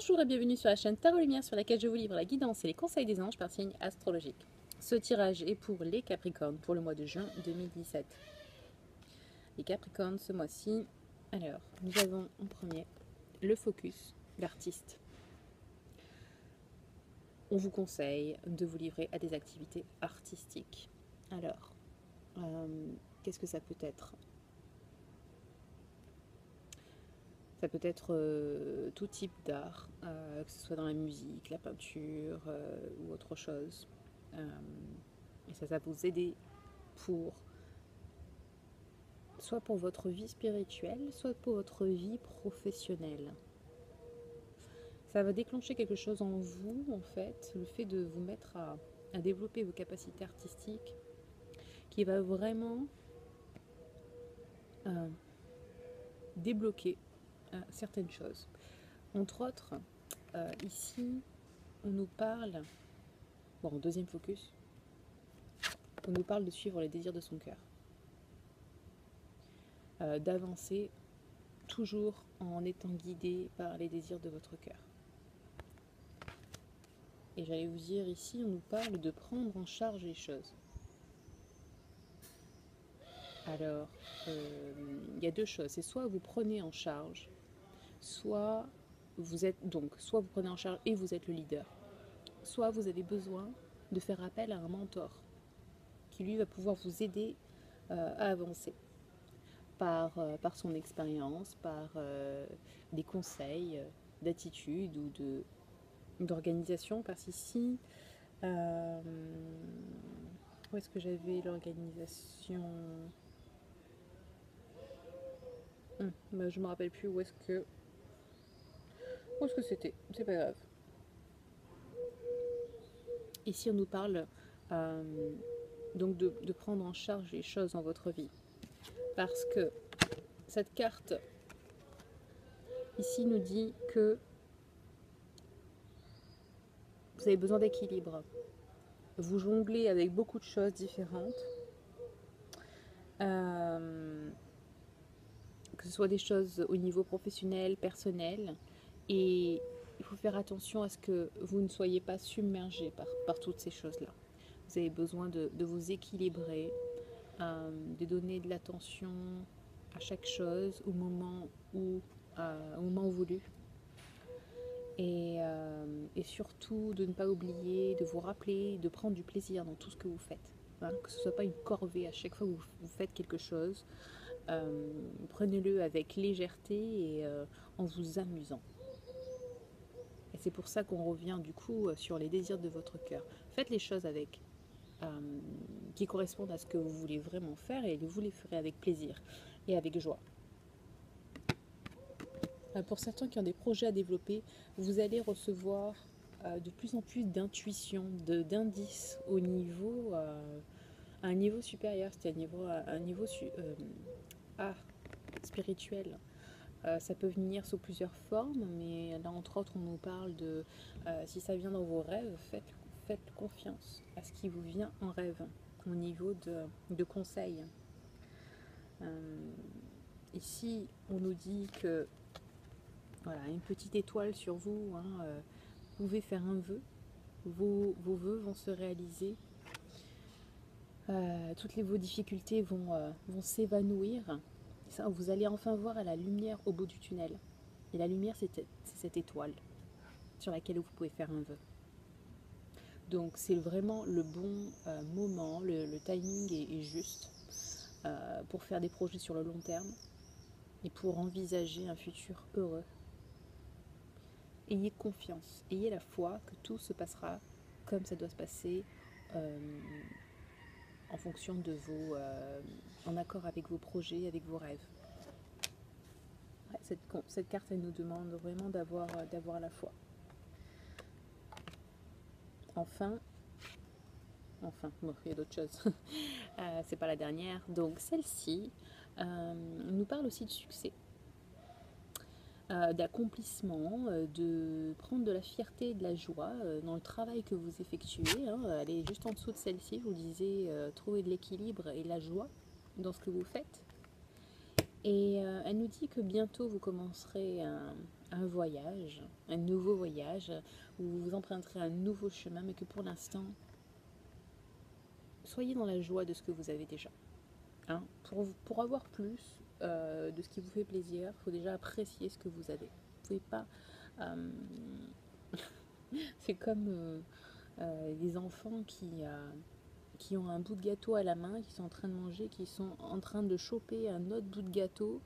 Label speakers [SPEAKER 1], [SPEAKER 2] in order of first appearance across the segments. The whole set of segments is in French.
[SPEAKER 1] Bonjour et bienvenue sur la chaîne Tarot Lumière sur laquelle je vous livre la guidance et les conseils des anges par signe astrologique. Ce tirage est pour les Capricornes pour le mois de juin 2017. Les Capricornes ce mois-ci, alors nous avons en premier le focus, l'artiste. On vous conseille de vous livrer à des activités artistiques. Alors, qu'est-ce que ça peut être ? Ça peut être tout type d'art, que ce soit dans la musique, la peinture ou autre chose. Et ça va vous aider pour soit pour votre vie spirituelle, soit pour votre vie professionnelle. Ça va déclencher quelque chose en vous, en fait, le fait de vous mettre à développer vos capacités artistiques, qui va vraiment débloquer certaines choses. Entre autres, ici, on nous parle, bon, deuxième focus, on nous parle de suivre les désirs de son cœur, d'avancer toujours en étant guidé par les désirs de votre cœur. Et j'allais vous dire ici, on nous parle de prendre en charge les choses. Alors, il y a deux choses, c'est soit vous prenez en charge, soit vous prenez en charge et vous êtes le leader, soit vous avez besoin de faire appel à un mentor qui lui va pouvoir vous aider à avancer par son expérience, par des conseils d'attitude ou d'organisation, parce qu'ici, où est-ce que j'avais l'organisation ? Je me rappelle plus où est-ce que c'était, c'est pas grave. Ici on nous parle donc de prendre en charge les choses dans votre vie, parce que cette carte ici nous dit que vous avez besoin d'équilibre. Vous jonglez avec beaucoup de choses différentes, que ce soit des choses au niveau professionnel, personnel, et il faut faire attention à ce que vous ne soyez pas submergé par toutes ces choses-là. Vous avez besoin de vous équilibrer, de donner de l'attention à chaque chose au moment voulu. Et surtout de ne pas oublier, de vous rappeler, de prendre du plaisir dans tout ce que vous faites. Hein, que ce ne soit pas une corvée à chaque fois que vous faites quelque chose. Prenez-le avec légèreté et en vous amusant. Et c'est pour ça qu'on revient du coup sur les désirs de votre cœur. Faites les choses qui correspondent à ce que vous voulez vraiment faire, et vous les ferez avec plaisir et avec joie. Pour certains qui ont des projets à développer, vous allez recevoir de plus en plus d'intuition, d'indices à un niveau supérieur, c'est-à-dire à un niveau spirituel. Ça peut venir sous plusieurs formes, mais là entre autres on nous parle de si ça vient dans vos rêves, faites confiance à ce qui vous vient en rêve au niveau de conseils. Ici on nous dit que voilà, une petite étoile sur vous, hein, vous pouvez faire un vœu, vos vœux vont se réaliser, toutes vos difficultés vont s'évanouir. Vous allez enfin voir à la lumière au bout du tunnel. Et la lumière, c'est cette étoile sur laquelle vous pouvez faire un vœu. Donc c'est vraiment le bon moment, le timing est juste pour faire des projets sur le long terme et pour envisager un futur heureux. Ayez confiance, ayez la foi que tout se passera comme ça doit se passer, en fonction de en accord avec vos projets, avec vos rêves. Ouais, cette carte, elle nous demande vraiment d'avoir la foi. Enfin, bon, il y a d'autres choses. C'est pas la dernière. Donc celle-ci nous parle aussi de succès, d'accomplissement, de prendre de la fierté et de la joie dans le travail que vous effectuez. Hein. Elle est juste en dessous de celle-ci, je vous disais, trouver de l'équilibre et la joie dans ce que vous faites. Et elle nous dit que bientôt vous commencerez un voyage, un nouveau voyage, où vous emprunterez un nouveau chemin, mais que pour l'instant, soyez dans la joie de ce que vous avez déjà. Hein. Pour avoir plus de ce qui vous fait plaisir, il faut déjà apprécier ce que vous avez. Vous pouvez pas... euh, c'est comme les enfants qui ont un bout de gâteau à la main, qui sont en train de manger, qui sont en train de choper un autre bout de gâteau.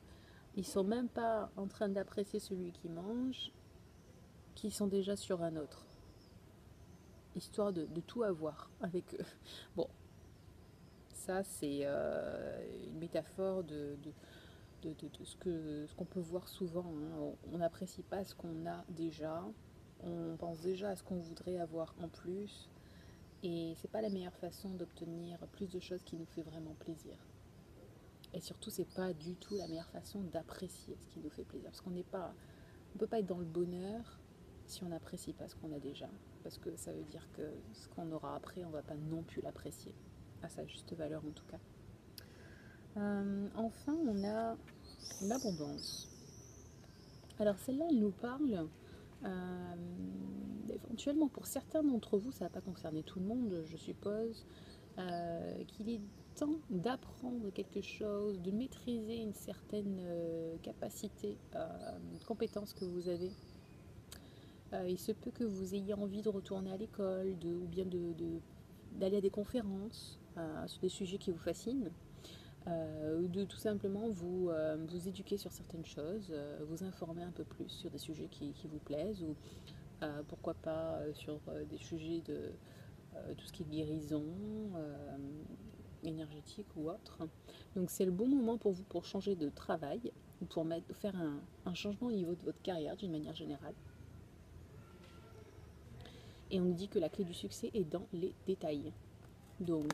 [SPEAKER 1] Ils sont même pas en train d'apprécier celui qu'ils mangent, qui sont déjà sur un autre. Histoire de tout avoir avec eux. Bon, ça c'est une métaphore de ce qu'on peut voir souvent. Hein. On n'apprécie pas ce qu'on a déjà. On pense déjà à ce qu'on voudrait avoir en plus. Et c'est pas la meilleure façon d'obtenir plus de choses qui nous fait vraiment plaisir. Et surtout, c'est pas du tout la meilleure façon d'apprécier ce qui nous fait plaisir. Parce qu'on n'est pas, on peut pas être dans le bonheur si on n'apprécie pas ce qu'on a déjà. Parce que ça veut dire que ce qu'on aura après, on va pas non plus l'apprécier à sa juste valeur en tout cas. Enfin, on a l'abondance. Alors celle-là, elle nous parle éventuellement pour certains d'entre vous, ça va pas concerner tout le monde, je suppose, qu'il est temps d'apprendre quelque chose, de maîtriser une certaine capacité, compétence que vous avez. Il se peut que vous ayez envie de retourner à l'école ou bien d'aller à des conférences sur des sujets qui vous fascinent, ou de tout simplement vous éduquer sur certaines choses, vous informer un peu plus sur des sujets qui vous plaisent, ou pourquoi pas sur des sujets de tout ce qui est guérison, énergétique ou autre. Donc c'est le bon moment pour vous pour changer de travail ou pour faire un changement au niveau de votre carrière d'une manière générale. Et on nous dit que la clé du succès est dans les détails. Donc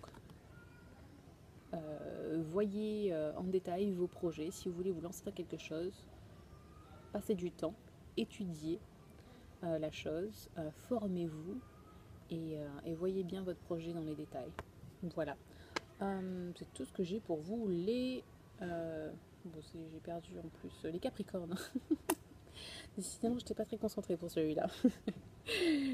[SPEAKER 1] voyez en détail vos projets. Si vous voulez vous lancer dans quelque chose, passez du temps, étudiez la chose, formez-vous et voyez bien votre projet dans les détails. Voilà. C'est tout ce que j'ai pour vous. Bon, j'ai perdu en plus les Capricornes. Décidément, je n'étais pas très concentrée pour celui-là.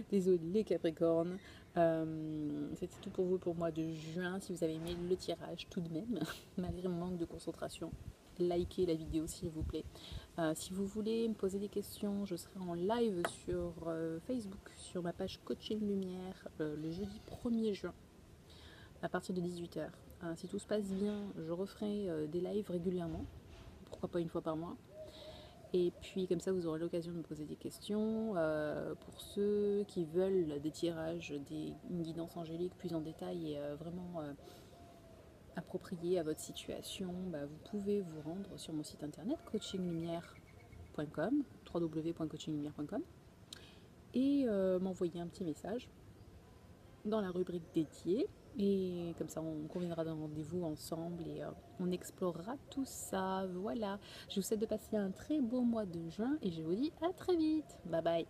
[SPEAKER 1] Désolée, les Capricornes. C'était tout pour vous pour le mois de juin. Si vous avez aimé le tirage, tout de même, malgré mon manque de concentration, likez la vidéo s'il vous plaît. Si vous voulez me poser des questions, je serai en live sur Facebook, sur ma page Coaching Lumière, le jeudi 1er juin, à partir de 18h. Si tout se passe bien, je referai des lives régulièrement, pourquoi pas une fois par mois. Et puis comme ça, vous aurez l'occasion de me poser des questions. Pour ceux qui veulent des tirages, une guidance angélique plus en détail et vraiment appropriée à votre situation, vous pouvez vous rendre sur mon site internet coachinglumière.com, www.coachinglumière.com, et m'envoyer un petit message dans la rubrique dédiée. Et comme ça, on conviendra d'un rendez-vous ensemble et on explorera tout ça. Voilà, je vous souhaite de passer un très beau mois de juin et je vous dis à très vite. Bye bye.